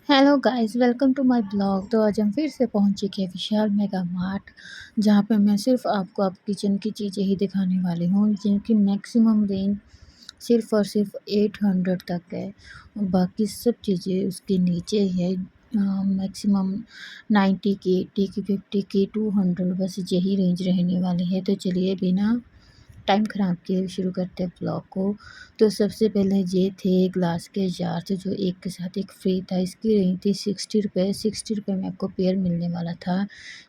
Hello guys, welcome to my blog. तो आज हम फिर से पहुंच चुके हैं विशाल मेगा मार्ट, जहां पे मैं सिर्फ आपको आप किचन की चीज़ें ही दिखाने वाली हूं, जिनकी मैक्सिमम रेंज सिर्फ और सिर्फ 800 तक है। और बाकी सब चीज़ें उसके नीचे है। मैक्सिमम 90 की, 80 की, 50 की, 200, बस यही रेंज रहने वाली है। तो चलिए बिना टाइम ख़राब किए शुरू करते हैं ब्लॉग को। तो सबसे पहले ये थे ग्लास के जार थे, जो एक के साथ एक फ्री था। इसकी रेंज थी 60 रुपये। 60 रुपये में आपको पेयर मिलने वाला था।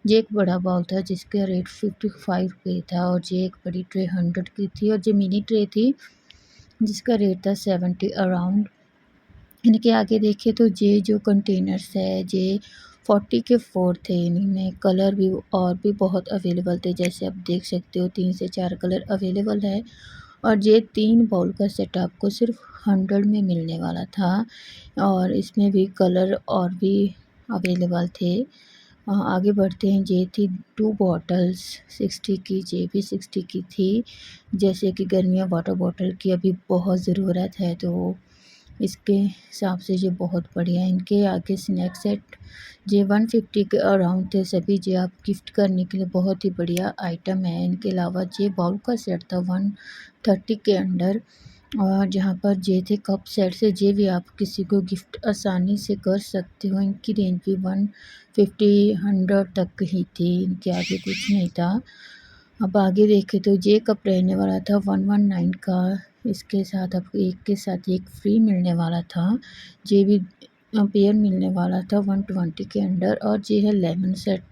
ये एक बड़ा बाउल था जिसका रेट 55 रुपये था, और ये एक बड़ी ट्रे 100 की थी, और ये मिनी ट्रे थी जिसका रेट था 70 अराउंड। इनके आगे देखें तो ये जो कंटेनर्स है ये 40 के 4 थे। इनमें कलर भी और भी बहुत अवेलेबल थे, जैसे आप देख सकते हो 3 से 4 कलर अवेलेबल है। और ये 3 बाउल का सेट आपको सिर्फ 100 में मिलने वाला था, और इसमें भी कलर और भी अवेलेबल थे। आगे बढ़ते हैं। ये थी 2 बॉटल्स 60 की, ये भी 60 की थी। जैसे कि गर्मियाँ वाटर बॉटल की अभी बहुत ज़रूरत है, तो इसके हिसाब से ये बहुत बढ़िया है। इनके आगे स्नैक सेट ये 150 के अराउंड थे सभी। ये आप गिफ्ट करने के लिए बहुत ही बढ़िया आइटम है। इनके अलावा ये बाउल का सेट था 130 के अंडर, और जहाँ पर ये थे कप सेट से, ये भी आप किसी को गिफ्ट आसानी से कर सकते हो। इनकी रेंज भी 150 100 तक ही थी, इनके आगे कुछ नहीं था। अब आगे देखें तो ये कप रहने वाला था 119 का। इसके साथ आपको एक के साथ एक फ्री मिलने वाला था। ये भी पेयर मिलने वाला था 120 के अंडर। और ये है लेमन सेट,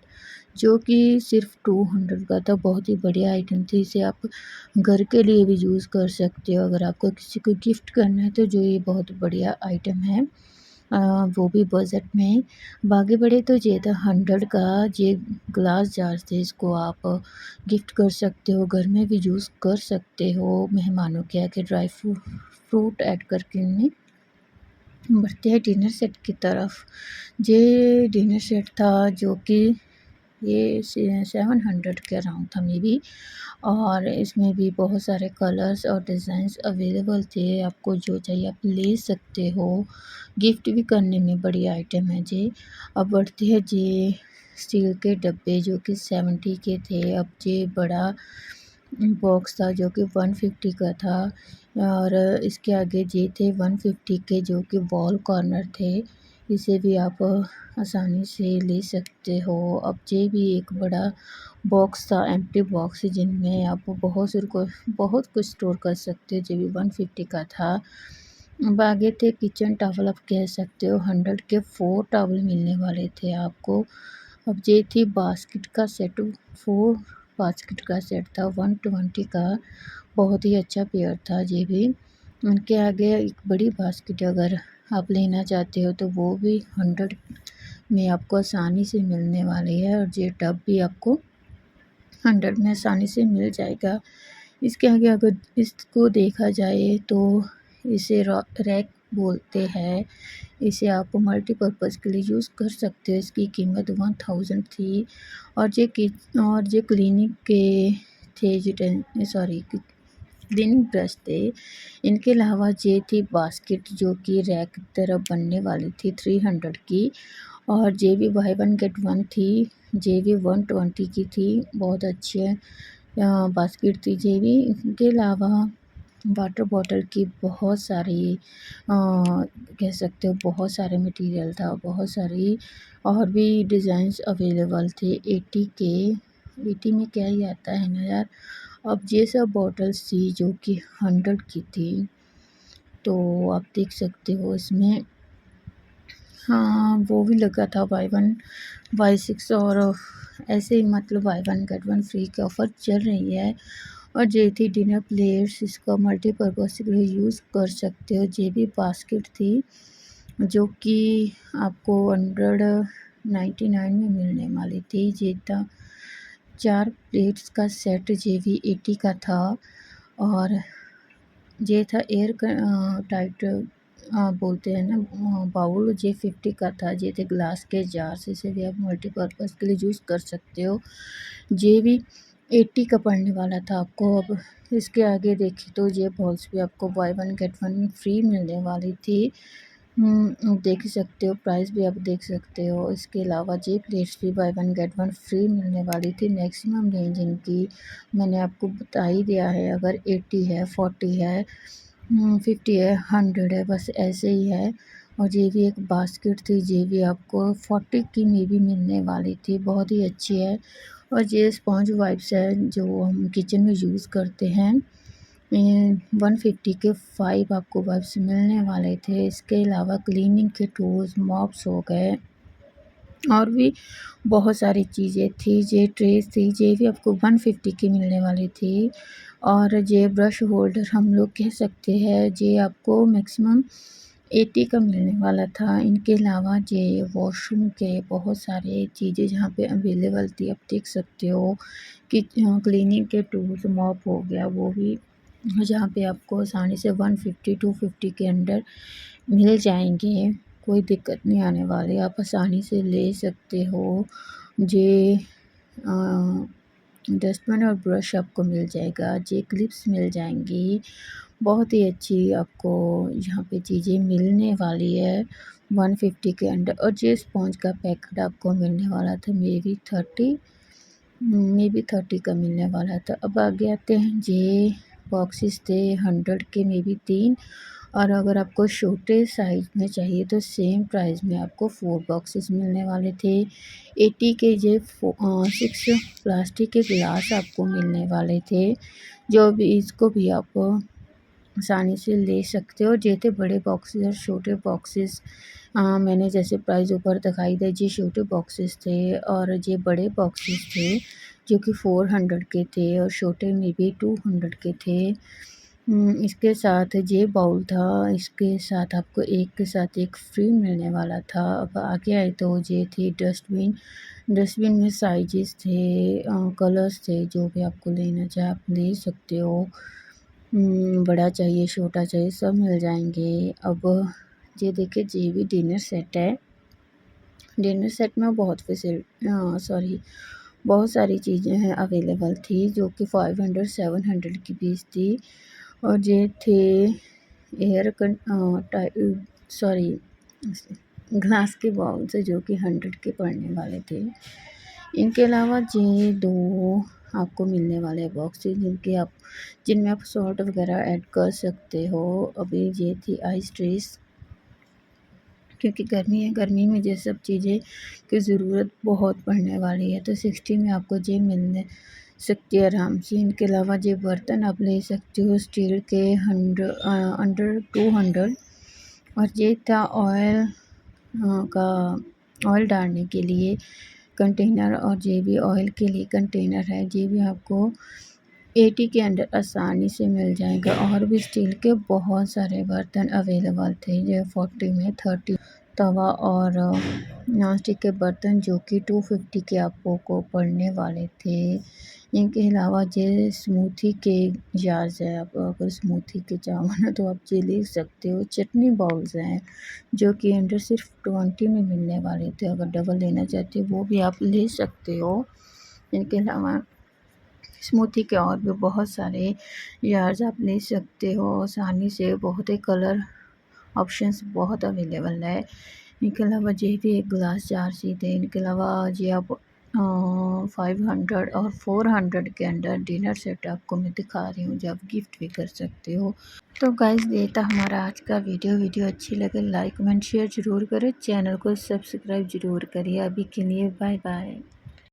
जो कि सिर्फ 200 का था। बहुत ही बढ़िया आइटम थी। इसे आप घर के लिए भी यूज़ कर सकते हो, अगर आपको किसी को गिफ्ट करना है तो जो ये बहुत बढ़िया आइटम है। वो भी बजट में। अब आगे बढ़े तो ये था 100 का। ये ग्लास जार थे, इसको आप गिफ्ट कर सकते हो, घर में भी यूज़ कर सकते हो। मेहमानों के आगे ड्राई फ्रूट ऐड करके इनमें। बढ़ते हैं डिनर सेट की तरफ। ये डिनर सेट था जो कि ये 700 के अराउंड था मे बी, और इसमें भी बहुत सारे कलर्स और डिज़ाइंस अवेलेबल थे। आपको जो चाहिए आप ले सकते हो, गिफ्ट भी करने में बड़ी आइटम है जी। अब बढ़ते हैं जी स्टील के डब्बे, जो कि 70 के थे। अब ये बड़ा बॉक्स था जो कि 150 का था, और इसके आगे ये थे 150 के, जो कि वॉल कॉर्नर थे। इसे भी आप आसानी से ले सकते हो। अब ये भी एक बड़ा बॉक्स था, एम्प्टी बॉक्स, जिनमें आप बहुत कुछ स्टोर कर सकते हो। ये भी 150 का था। अब आगे थे किचन टॉवल, आप कह सकते हो 100 के 4 टॉवल मिलने वाले थे आपको। अब ये थी बास्केट का सेट, 4 बास्केट का सेट था 120 का। बहुत ही अच्छा पेयर था ये भी। उनके आगे एक बड़ी बास्केट अगर आप लेना चाहते हो तो वो भी 100 में आपको आसानी से मिलने वाली है, और ये टब भी आपको 100 में आसानी से मिल जाएगा। इसके आगे अगर इसको देखा जाए तो इसे रैक बोलते हैं। इसे आप मल्टीपर्पज़ के लिए यूज़ कर सकते हो। इसकी कीमत 1000 थी। और ये क्लिनिक के थे, क्लीनिंग ब्रश थे। इनके अलावा ये थी बास्केट, जो कि रैक की तरह बनने वाली थी 300 की, और ये भी बाय वन गेट वन थी। ये भी 120 की थी। बहुत अच्छी बास्केट थी ये भी। इनके अलावा वाटर बॉटल की बहुत सारी कह सकते हो बहुत सारे मटेरियल था, बहुत सारी और भी डिज़ाइंस अवेलेबल थे। 80 के, 80 में क्या ही आता है ना यार। अब ये सब बॉटल्स थी जो कि 100 की थी, तो आप देख सकते हो इसमें। हाँ, वो भी लगा था बाय वन बाय 6, और ऐसे ही मतलब by one get one free की ऑफ़र चल रही है। और ये थी डिनर प्लेट्स, इसका मल्टीपर्पज़ के लिए यूज़ कर सकते हो। ये भी बास्केट थी जो कि आपको 199 में मिलने वाली थी। ये था 4 प्लेट्स का सेट, ये भी 80 का था। और ये था एयर टाइट बोलते हैं ना बाउल, ये 50 का था। ये थे ग्लास के जार्स, इसे भी आप मल्टीपर्पज़ के लिए यूज़ कर सकते हो। ये भी 80 का पड़ने वाला था आपको। अब इसके आगे देखें तो ये बॉल्स भी आपको by one get one free मिलने वाली थी। देख ही सकते हो, प्राइस भी आप देख सकते हो। इसके अलावा ये प्लेट्स भी by one get one free मिलने वाली थी। मैक्सिमम रेंज इनकी मैंने आपको बता ही दिया है। अगर 80 है, 40 है, 50 है, 100 है, बस ऐसे ही है। और ये भी एक बास्केट थी, ये भी आपको 40 की में भी मिलने वाली थी, बहुत ही अच्छी है। और ये स्पॉन्ज वाइप्स है जो हम किचन में यूज़ करते हैं। 150 के 5 आपको वाइप्स मिलने वाले थे। इसके अलावा क्लीनिंग के टूल्स, मॉप्स हो गए और भी बहुत सारी चीज़ें थी। ये ट्रेस थी, ये भी आपको 150 की मिलने वाली थी। और ये ब्रश होल्डर हम लोग कह सकते हैं, ये आपको मैक्सिमम 80 का मिलने वाला था। इनके अलावा ये वॉशरूम के बहुत सारे चीज़ें जहाँ पे अवेलेबल थी, आप देख सकते हो कि क्लीनिंग के टूल्स, मॉप हो गया, वो भी जहाँ पे आपको आसानी से 150 250 के अंदर मिल जाएंगे। कोई दिक्कत नहीं आने वाली, आप आसानी से ले सकते हो। ये डस्टबिन और ब्रश आपको मिल जाएगा, ये क्लिप्स मिल जाएंगी। बहुत ही अच्छी आपको यहाँ पे चीज़ें मिलने वाली है 150 के अंदर। और ये स्पॉन्ज का पैकेट आपको मिलने वाला था मे बी 30 का मिलने वाला था। अब आगे आते हैं, ये बॉक्सेस थे 100 के में भी 3। और अगर आपको छोटे साइज़ में चाहिए तो सेम प्राइस में आपको 4 बॉक्सेस मिलने वाले थे। 80 के ये 6 प्लास्टिक के गिलास आपको मिलने वाले थे, जो भी इसको भी आप आसानी से ले सकते हो। ये थे बड़े बॉक्सेस और छोटे बॉक्सेस। मैंने जैसे प्राइस ऊपर दिखाई दे, ये छोटे बॉक्सेस थे और ये बड़े बॉक्सेस थे जो कि 400 के थे और छोटे में भी 200 के थे। इसके साथ ये बाउल था, इसके साथ आपको एक के साथ एक फ्री मिलने वाला था। अब आगे आए तो ये थी डस्टबिन। डस्टबिन में साइजेस थे, कलर्स थे, जो भी आपको लेना चाहे आप ले सकते हो। बड़ा चाहिए, छोटा चाहिए, सब मिल जाएंगे। अब ये देखिए, ये भी डिनर सेट है। डिनर सेट में बहुत सारी चीज़ें हैं अवेलेबल थी, जो कि 500 700 की पीस थी। और ये थे एयर सॉरी ग्लास के बाउल्स है, जो कि 100 के पड़ने वाले थे। इनके अलावा ये 2 आपको मिलने वाले बॉक्सेस जिनमें आप सॉल्ट वगैरह ऐड कर सकते हो। अभी ये थी आइस ट्रेस, क्योंकि गर्मी है, गर्मी में ये सब चीज़ें की ज़रूरत बहुत पड़ने वाली है, तो 60 में आपको ये मिलने सकती है आराम से। इनके अलावा ये बर्तन आप ले सकते हो स्टील के अंडर 200। और ये था ऑयल डालने के लिए कंटेनर, और ये भी ऑयल के लिए कंटेनर है। ये भी आपको 80 के अंदर आसानी से मिल जाएगा। और भी स्टील के बहुत सारे बर्तन अवेलेबल थे। ये 40 में 30 तवा और नॉन स्टिक के बर्तन, जो कि 250 के आपको पड़ने वाले थे। इनके अलावा ये स्मूथी के जार्स है, आप अगर स्मूथी के चावल तो आप ये ले सकते हो। चटनी बाउल्स हैं, जो कि अंडर सिर्फ 20 में मिलने वाले थे। अगर डबल लेना चाहते हो वो भी आप ले सकते हो। इनके अलावा स्मूथी के और भी बहुत सारे जार्स आप ले सकते हो आसानी से। बहुत ही कलर ऑप्शंस बहुत अवेलेबल है। इनके अलावा ये भी एक ग्लास जार शीट है। इनके अलावा ये आप 500 और 400 के अंदर डिनर सेट आपको मैं दिखा रही हूँ, जो आप गिफ्ट भी कर सकते हो। तो गाइस, ये था हमारा आज का वीडियो अच्छी लगे लाइक कमेंट शेयर ज़रूर करें, चैनल को सब्सक्राइब ज़रूर करिए। अभी के लिए बाय बाय।